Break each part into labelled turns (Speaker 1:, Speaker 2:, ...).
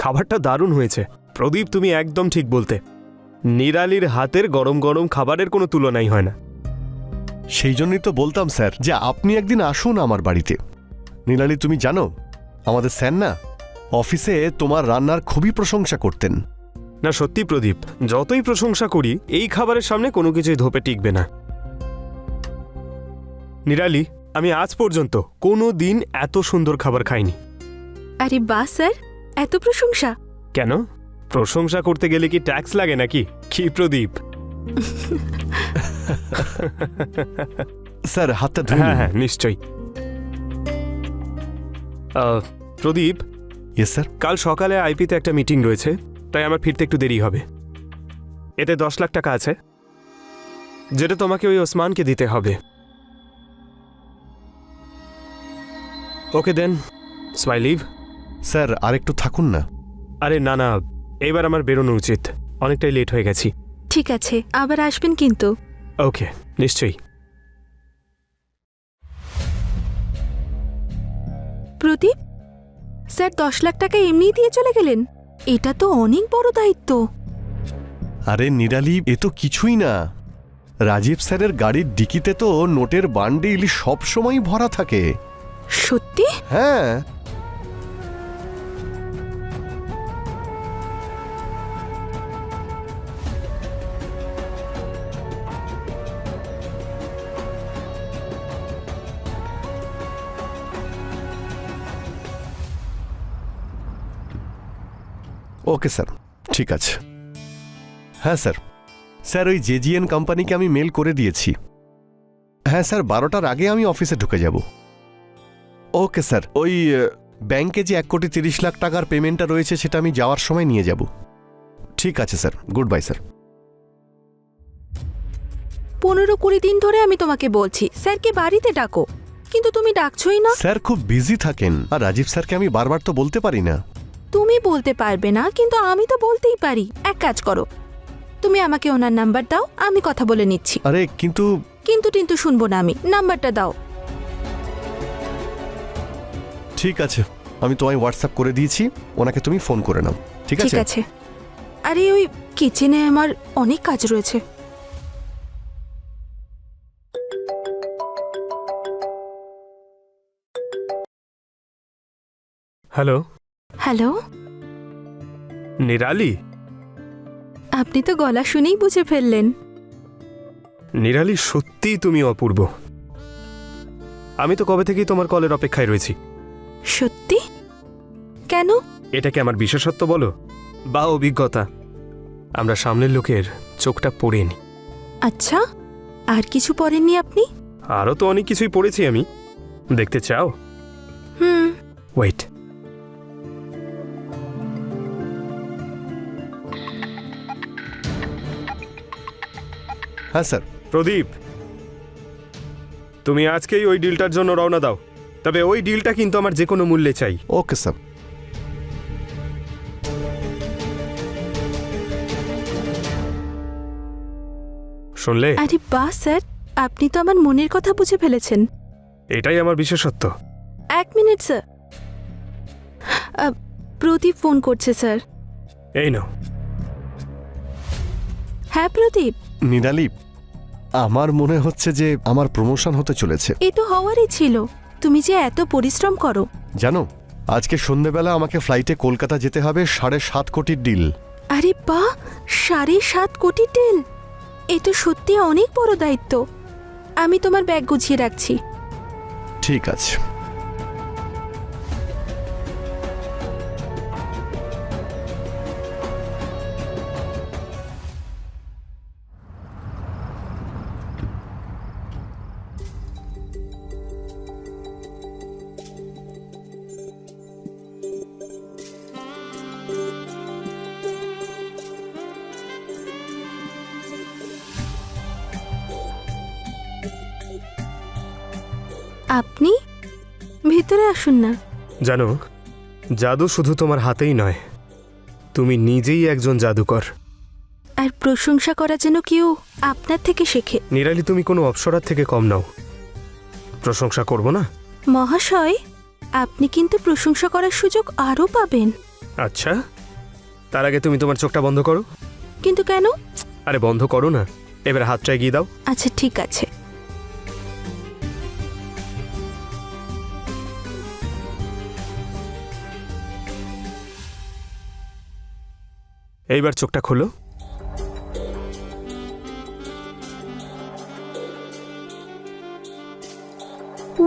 Speaker 1: খাবারটা দারুণ হয়েছে। প্রদীপ, তুমি একদম ঠিক বলতে। নিরালির হাতের গরম গরম খাবারের কোনো তুলনাই হয় না।
Speaker 2: সেই জন্যই তো বলতাম স্যার যে আপনি একদিন আসুন আমার বাড়িতে। নিরালি, তুমি জানো আমাদের স্যার না অফিসে তোমার রান্নার খুবই প্রশংসা করতেন।
Speaker 1: না সত্যি প্রদীপ, যতই প্রশংসা করি এই খাবারের সামনে কোনো কিছুই ধোপে টিকবে না। নিরালি, আমি আজ পর্যন্ত কোনো দিন এত সুন্দর খাবার খাইনি।
Speaker 3: আরে বাহ স্যার, এত প্রশংসা!
Speaker 1: কেন, প্রশংসা করতে গেলে কি ট্যাক্স লাগে নাকি? কি প্রদীপ?
Speaker 2: স্যার হাতটা ধুয়ে
Speaker 1: হ্যাঁ
Speaker 2: নিন।
Speaker 1: হ্যাঁ, নিশ্চয়ই। প্রদীপ,
Speaker 2: ইয়েস স্যার।
Speaker 1: কাল সকালে আইপিতে একটা মিটিং রয়েছে, তাই আমার ফিরতে একটু দেরি হবে। এতে 10 লাখ টাকা আছে, যেটা তোমাকে ওই ওসমানকে দিতে হবে। ওকে দেন, সো আই লিভ।
Speaker 2: স্যার আরেকটু থাকুন না।
Speaker 1: আরে না না, এবার আমার বেরোনো উচিত, অনেকটাই লেট হয়ে গেছি।
Speaker 3: ঠিক আছে, আবার আসবেন কিন্তু।
Speaker 1: ওকে, নিশ্চয়ই।
Speaker 3: প্রদীপ, স্যার 10 লাখ টাকা এমনিই দিয়ে চলে গেলেন? এটা তো অনেক বড় দায়িত্ব।
Speaker 2: আরে নিরালি, এ তো কিছুই না। রাজীব স্যারের গাড়ির ডিকিতে তো নোটের বান্ডিল সবসময় ভরা থাকে।
Speaker 3: সত্যি?
Speaker 2: হ্যাঁ। ওকে স্যার, ঠিক আছে। হ্যাঁ স্যার। স্যার ওই জেজিএন কোম্পানিকে আমি মেল করে দিয়েছি। হ্যাঁ স্যার, 12টার আগে আমি অফিসে ঢুকে যাব। ওকে স্যার, ওই ব্যাংকে যে 1,30,00,000 টাকার পেমেন্টটা রয়েছে সেটা আমি যাওয়ার সময় নিয়ে যাব। ঠিক আছে স্যার, গুড বাই স্যার।
Speaker 3: 15-20 দিন ধরে আমি তোমাকে বলছি স্যারকে বাড়িতে ডাকো, কিন্তু তুমি ডাকছোই না।
Speaker 2: স্যার খুব বিজি থাকেন, আর রাজীব স্যারকে আমি বারবার তো বলতে পারি না।
Speaker 3: তুমি বলতে পারবে না, কিন্তু আমি তো বলতেই পারি। এক কাজ করো, তুমি আমাকে ওনার নাম্বার দাও, আমি কথা বলে নিচ্ছি।
Speaker 2: আরে কিন্তু
Speaker 3: কিন্তু শুনবো না আমি, নাম্বারটা দাও।
Speaker 2: ঠিক আছে, আমি তোমায় হোয়াটসঅ্যাপ করে দিয়েছি, ওনাকে তুমি ফোন করে নাও। ঠিক
Speaker 3: ঠিক
Speaker 2: আছে?
Speaker 3: আছে। আরে ওই কিচেনে আমার অনেক কাজ রয়েছে।
Speaker 1: Hello
Speaker 3: hello,
Speaker 1: Nirali.
Speaker 3: আপনি তো গলা শুনেই বুঝে ফেললেন।
Speaker 1: নিরালি, সত্যি তুমি অপূর্ব। আমি তো কবে থেকেই তোমার কলের অপেক্ষায় রয়েছি।
Speaker 3: সত্যি? কেন?
Speaker 1: এটাকে আমার বিশেষত্ব বলো বা অভিজ্ঞতা, আমরা সামনের লোকের চোখটা পড়ে নি।
Speaker 3: আচ্ছা, আর কিছু পড়েননি আপনি?
Speaker 1: আরও তো অনেক কিছুই পড়েছি আমি, দেখতে চাও?
Speaker 3: হুম।
Speaker 1: ওয়েট।
Speaker 2: হ্যাঁ স্যার।
Speaker 1: প্রদীপ, তুমি আজকেই ওই ডিলটার জন্য রওনা দাও, তবে ওই ডিলটা কিন্তু আমার যে কোনো মূল্যে চাই।
Speaker 2: Okay sir.
Speaker 1: শুনলে?
Speaker 3: আরে বাহ স্যার, আপনি তো আমার মনের কথা বুঝে ফেলেছেন।
Speaker 1: এটাই আমার বিশেষত্ব।
Speaker 3: 1 মিনিট স্যার, প্রদীপ ফোন করছে স্যার।
Speaker 1: এই নাও।
Speaker 3: হ্যাঁ প্রদীপ।
Speaker 2: নিরালি, আমার মনে হচ্ছে যে আমার প্রমোশন হতে চলেছে।
Speaker 3: এ তো হওয়ারই ছিল, তুমি যে এত পরিশ্রম করো।
Speaker 2: জানো, আজকে সন্ধ্যেবেলা আমাকে ফ্লাইটে কলকাতা যেতে হবে 7.5 কোটির ডিল।
Speaker 3: আরে বাহ, 7.5 কোটি ডিল! এ তো সত্যি অনেক বড় দায়িত্ব। আমি তোমার ব্যাগ গুছিয়ে রাখছি।
Speaker 2: ঠিক আছে।
Speaker 3: আপনি ভিতরে আসুন না।
Speaker 1: জানো, জাদু শুধু তোমার হাতেই নয়, তুমি নিজেই একজন জাদুকর।
Speaker 3: আর প্রশংসা করা যেন কেউ আপনার থেকে শেখে।
Speaker 1: নিরালি, তুমি কোনো অপ্সরার থেকে কম নাও। প্রশংসা করব না?
Speaker 3: মহাশয়, আপনি কিন্তু প্রশংসা করার সুযোগ আরও পাবেন।
Speaker 1: আচ্ছা, তার আগে তুমি তোমার চোখটা বন্ধ করো।
Speaker 3: কিন্তু কেন?
Speaker 1: আরে বন্ধ করো না, এবার হাতটা এগিয়ে দাও।
Speaker 3: আচ্ছা ঠিক আছে।
Speaker 1: এইবার চোখটা খোলো।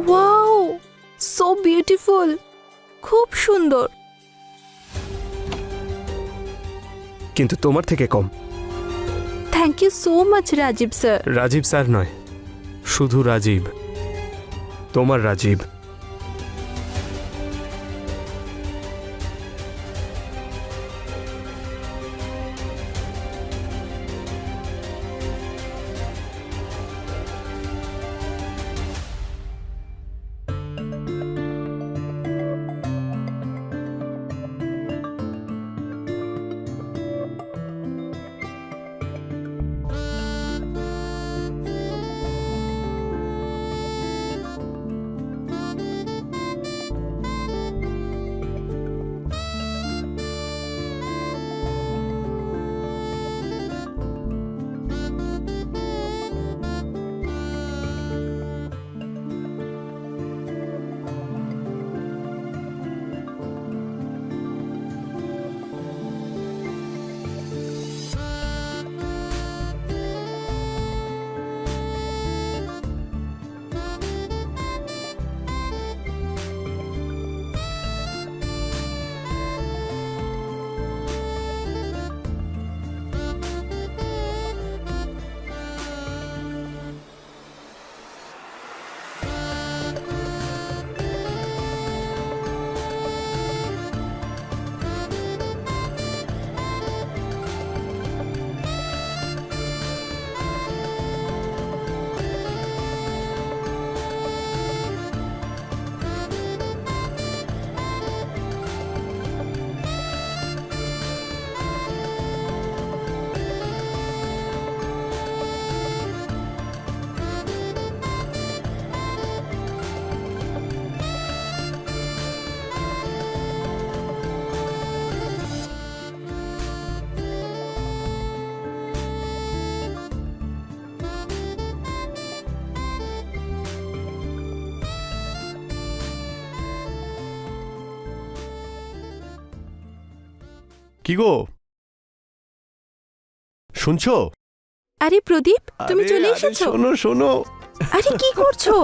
Speaker 3: ওয়াও, সো বিউটিফুল, খুব সুন্দর।
Speaker 1: কিন্তু তোমার থেকে কম।
Speaker 3: Thank you so much Rajeev sir.
Speaker 1: Rajeev sir নয়, শুধু রাজীব, তোমার রাজীব।
Speaker 2: কি গো, শুনছো?
Speaker 3: আরে প্রদীপ, তুমি
Speaker 2: আরে,
Speaker 3: চলে
Speaker 2: আরে,
Speaker 3: এসেছো।
Speaker 2: শোনো শোনো,
Speaker 3: আরে কি করছো?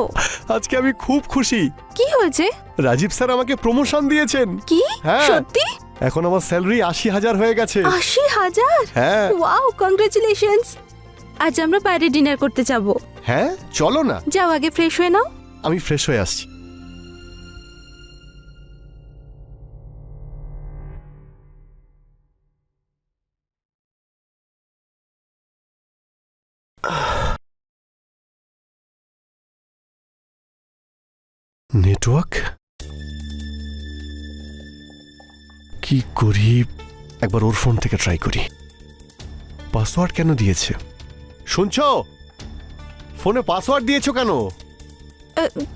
Speaker 2: আজকে আমি খুব খুশি।
Speaker 3: কি হয়েছে?
Speaker 2: রাজীব স্যার আমাকে প্রমোশন দিয়েছেন।
Speaker 3: কি
Speaker 2: হ্যাঁ।
Speaker 3: সত্যি?
Speaker 2: এখন আমার স্যালারি 80,000 হয়ে গেছে।
Speaker 3: 80,000?
Speaker 2: হ্যাঁ
Speaker 3: ওয়াও, কংগ্রাচুলেশনস। আজ আমরা বাইরে ডিনার করতে যাব।
Speaker 2: হ্যাঁ, চলো না।
Speaker 3: যাও, আগে ফ্রেশ হয়ে নাও।
Speaker 2: আমি ফ্রেশ হয়ে আসছি। নেটওয়ার্ক কি করি, একবার ওর ফোন থেকে ট্রাই করি। পাসওয়ার্ড কেন দিয়েছে? শুনছো? ফোনে পাসওয়ার্ড দিয়েছো কেন?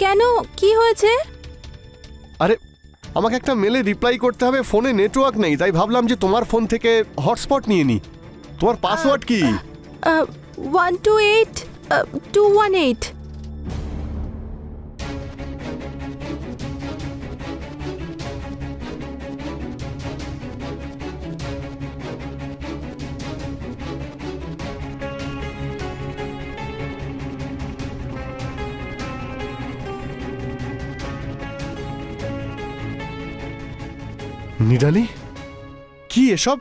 Speaker 3: কেন, কি হয়েছে?
Speaker 2: আরে, আমাকে একটা মেলে রিপ্লাই করতে হবে, ফোনে নেটওয়ার্ক নেই, তাই ভাবলাম যে তোমার ফোন থেকে হটস্পট নিয়ে নি। তোমার পাসওয়ার্ড কি?
Speaker 3: 128 218।
Speaker 2: নিডালি, কি এসব?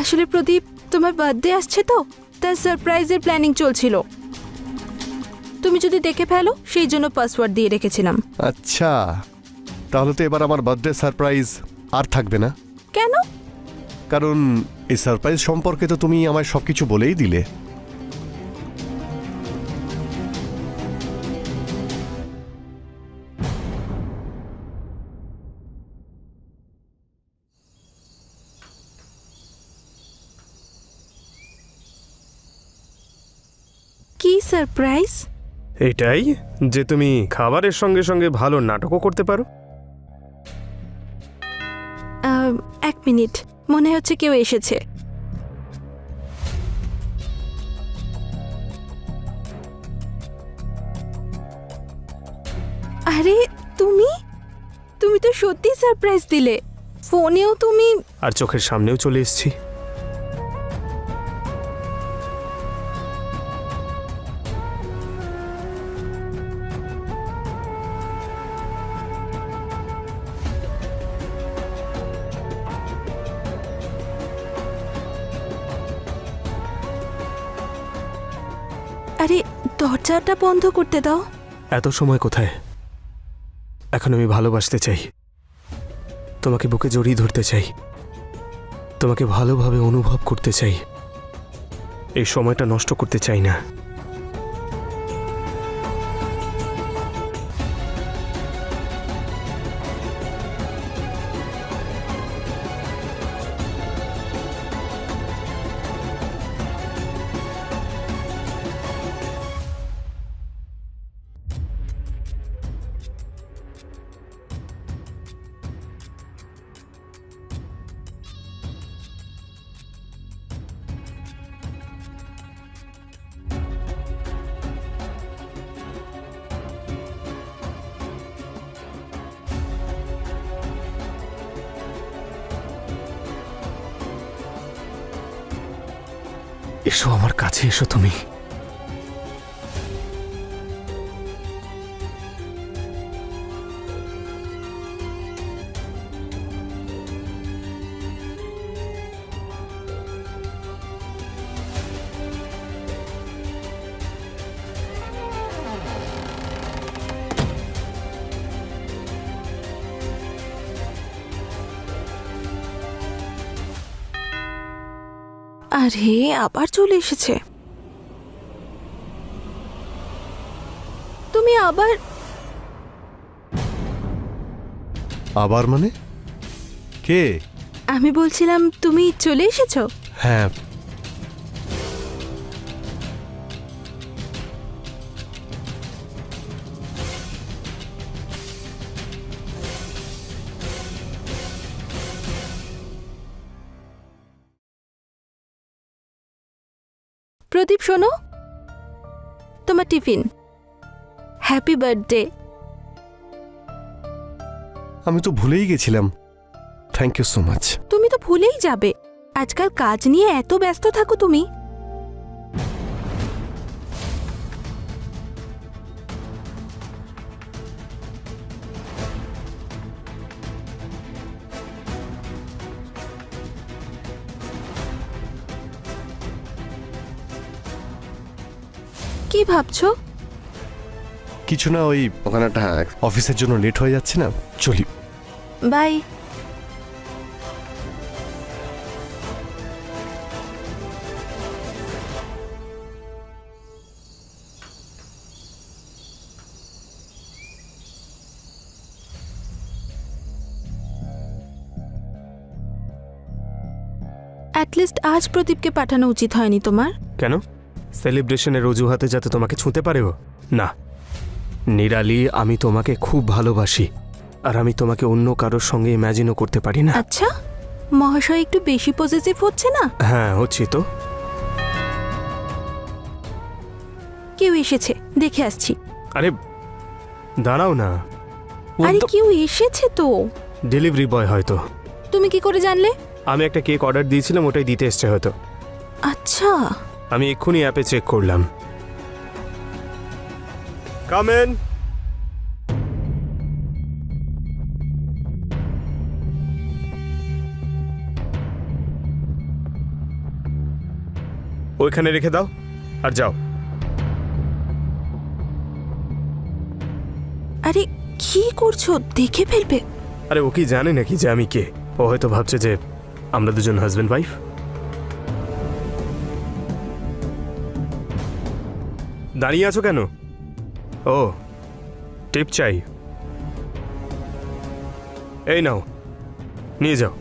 Speaker 3: আসলে প্রদীপ, তোমার বার্থডে আসছে তো, তার সারপ্রাইজের প্ল্যানিং চলছিল। তুমি যদি দেখে ফেলো, সেই জন্য পাসওয়ার্ড দিয়ে রেখেছিলাম।
Speaker 2: আচ্ছা, তাহলে তো এবার আমার বার্থডে সারপ্রাইজ আর থাকবে না।
Speaker 3: কেন?
Speaker 2: কারণ এই সারপ্রাইজ সম্পর্কে তো তুমি আমায় সবকিছু বলেই দিলে।
Speaker 3: কি সারপ্রাইজ?
Speaker 1: এটাই যে তুমি খাবারের সঙ্গে সঙ্গে ভালো নাটকও করতে পারো।
Speaker 3: এক মিনিট, মনে হচ্ছে কেউ এসেছে। আরে তুমি তুমি তো সত্যি সারপ্রাইজ দিলে, ফোনেও তুমি।
Speaker 1: আর চোখের সামনেও চলে এসেছি।
Speaker 3: আরে দরজাটা বন্ধ করতে দাও।
Speaker 1: এত সময় কোথায়? এখন আমি ভালোবাসতে চাই, তোমাকে বুকে জড়িয়ে ধরতে চাই, তোমাকে ভালোভাবে অনুভব করতে চাই। এই সময়টা নষ্ট করতে চাই না। এসো আমার কাছে, এসো তুমি।
Speaker 3: আরে আবার চলে এসেছে। তুমি আবার
Speaker 2: আবার মানে? কে?
Speaker 3: আমি বলছিলাম তুমি চলে এসেছো।
Speaker 2: হ্যাঁ,
Speaker 3: প্রদীপ শোনো, তোমার টিফিন। Happy birthday.
Speaker 2: আমি তো ভুলেই গেছিলাম। Thank you so much.
Speaker 3: তুমি তো ভুলেই যাবে, আজকাল কাজ নিয়ে এত ব্যস্ত থাকো তুমি। কি ভাবছো?
Speaker 2: কিছু না, ওখানে একটা অফিসের জন্য লেট হয়ে যাচ্ছে না, চলি।
Speaker 3: বাই। অ্যাটলিস্ট আজ প্রদীপকে পাঠানো উচিত হয়নি তোমার।
Speaker 1: কেন? সেলিব্রেশনের অজুহাতে যাতে তোমাকে ছুঁতে পারে ও? না নিরালি, আমি তোমাকে খুব ভালোবাসি, আর আমি তোমাকে অন্য কারোর সঙ্গে ইম্যাজিনও করতে পারি না।
Speaker 3: আচ্ছা, মহাশয় একটু বেশি পজিটিভ হচ্ছে না?
Speaker 1: হ্যাঁ হচ্ছি তো।
Speaker 3: কেউ এসেছে, দেখে আসছি।
Speaker 1: আরে দাঁড়াও না।
Speaker 3: আরে কেউ এসেছে তো।
Speaker 1: ডেলিভারি বয় হয়তো।
Speaker 3: তুমি কি করে জানলে?
Speaker 1: আমি একটা কেক অর্ডার দিয়েছিলাম, ওটাই দিতে এসছে হয়তো।
Speaker 3: আচ্ছা,
Speaker 1: আমি এক্ষুনি অ্যাপে চেক করলাম। Come in. ওইখানে রেখে দাও আর যাও।
Speaker 3: আরে কি করছো? দেখে ফেলবে।
Speaker 1: আরে ও কি জানে নাকি যে আমি কে? ও হয়তো ভাবছে যে আমরা দুজন হাজব্যান্ড ওয়াইফ। দাঁড়িয়ে আছো কেন? ও টিপ চাই? এই নাও, নিয়ে যাও।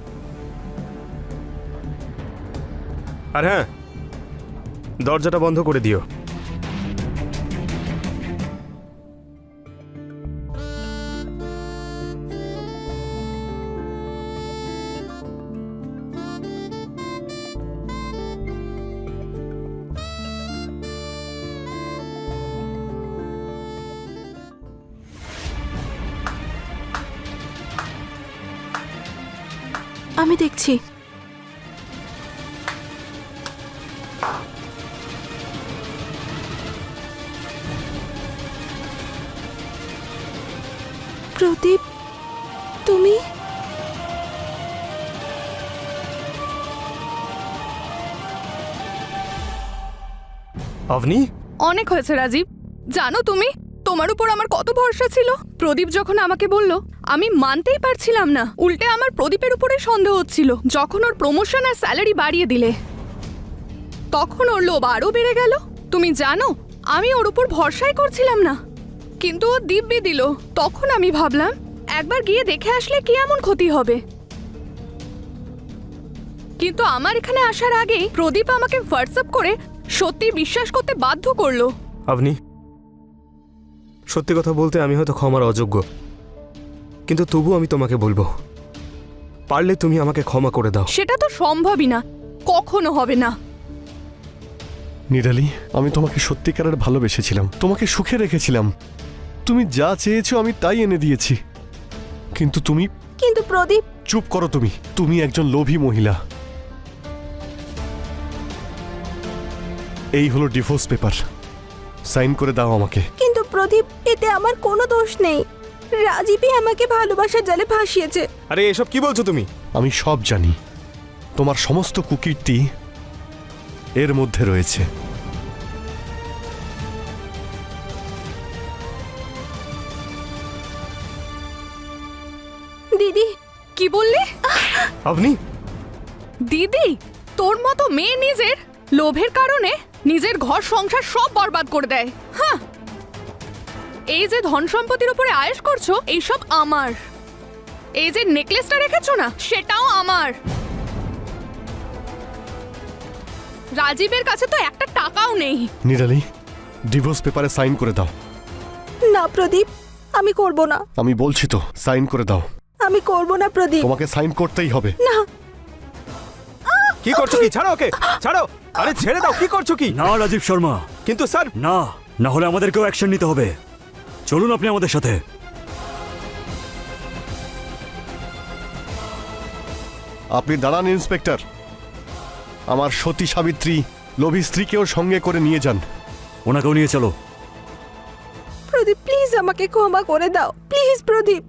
Speaker 1: আর হ্যাঁ, দরজাটা বন্ধ করে দিও।
Speaker 3: আমি দেখছি। প্রদীপ, তুমি?
Speaker 1: অবনি,
Speaker 4: অনেক হয়েছে রাজীব। জানো তুমি, তোমার উপর আমার কত ভরসা ছিল। প্রদীপ যখন আমাকে বলল, আমি মানতেই পারছিলাম না। উল্টে আমার প্রদীপের উপরে সন্দেহ হচ্ছিল। যখন ওর প্রমোশন আর স্যালারি বাড়িয়ে দিলে, তখন ওর লোভ আরও বেড়ে গেল। তুমি জানো, আমি ওর উপর ভরসাই করছিলাম না, কিন্তু ও দিব্যি দিল। তখন আমি ভাবলাম, একবার গিয়ে দেখে আসলে কি এমন ক্ষতি হবে। কিন্তু আমার এখানে আসার আগেই প্রদীপ আমাকে হোয়াটসঅ্যাপ করে সত্যি বিশ্বাস করতে বাধ্য করলো।
Speaker 1: অবনি, সত্যি কথা বলতে আমি হয়তো ক্ষমার অযোগ্য, কিন্তু তবু আমি তোমাকে বলবো, পারলে তুমি আমাকে ক্ষমা করে দাও।
Speaker 4: সেটা তো সম্ভবই না, কখনো হবে না।
Speaker 2: নিরালি, আমি তোমাকে সত্যিকারের ভালোবেসেছিলাম, তোমাকে সুখে রেখেছিলাম। তুমি যা চেয়েছো আমি তাই এনে দিয়েছি, কিন্তু তুমি...
Speaker 3: কিন্তু প্রদীপ,
Speaker 2: চুপ করো তুমি। তুমি একজন লোভী মহিলা। এই হলো ডিভোর্স পেপার, সাইন করে দাও আমাকে।
Speaker 3: কিন্তু প্রদীপ, এতে আমার কোনো দোষ নেই। রাজীবই আমাকে ভালোবাসার জালে ভাসিয়েছে।
Speaker 1: আরে এসব কি বলছো তুমি?
Speaker 2: আমি সব জানি, তোমার সমস্ত কুকীর্তি এর মধ্যে রয়েছে।
Speaker 3: দিদি,
Speaker 4: কি বললি?
Speaker 1: অবনি,
Speaker 4: দিদি, তোর মতো মেয়ে নিজের লোভের কারণে নিজের ঘর সংসার সব বরবাদ করে দেয়। হ্যাঁ, এই যে ধন সম্পত্তির উপরে আয়েশ করছো, এইসব আমার। এই যে নেকলেসটা রেখেছো না, সেটাও আমার। রাজীবের কাছে তো একটা টাকাও নেই।
Speaker 2: নিরালি, ডিভোর্স পেপারে সাইন করে দাও।
Speaker 3: না প্রদীপ, আমি করব না।
Speaker 2: আমি বলছি তো, সাইন করে দাও।
Speaker 3: আমি করব না প্রদীপ।
Speaker 2: তোমাকে সাইন করতেই হবে।
Speaker 3: না,
Speaker 1: কি করছো? কি, ছাড়ো ওকে, ছাড়ো। আরে ছেড়ে দাও, কি করছো কি?
Speaker 5: না রাজীব শর্মা,
Speaker 1: কিন্তু স্যার,
Speaker 5: না, না হলে আমাদেরকেও অ্যাকশন নিতে হবে। চলুন আপনি আমাদের সাথে।
Speaker 2: আপনি দাঁড়ান ইন্সপেক্টর। আমার সতী সাবিত্রী লোভী স্ত্রীকেও সঙ্গে করে নিয়ে যান।
Speaker 5: ওনাকেও নিয়ে চলো।
Speaker 3: প্রদীপ প্লিজ আমাকে ক্ষমা করে দাও, প্লিজ প্রদীপ।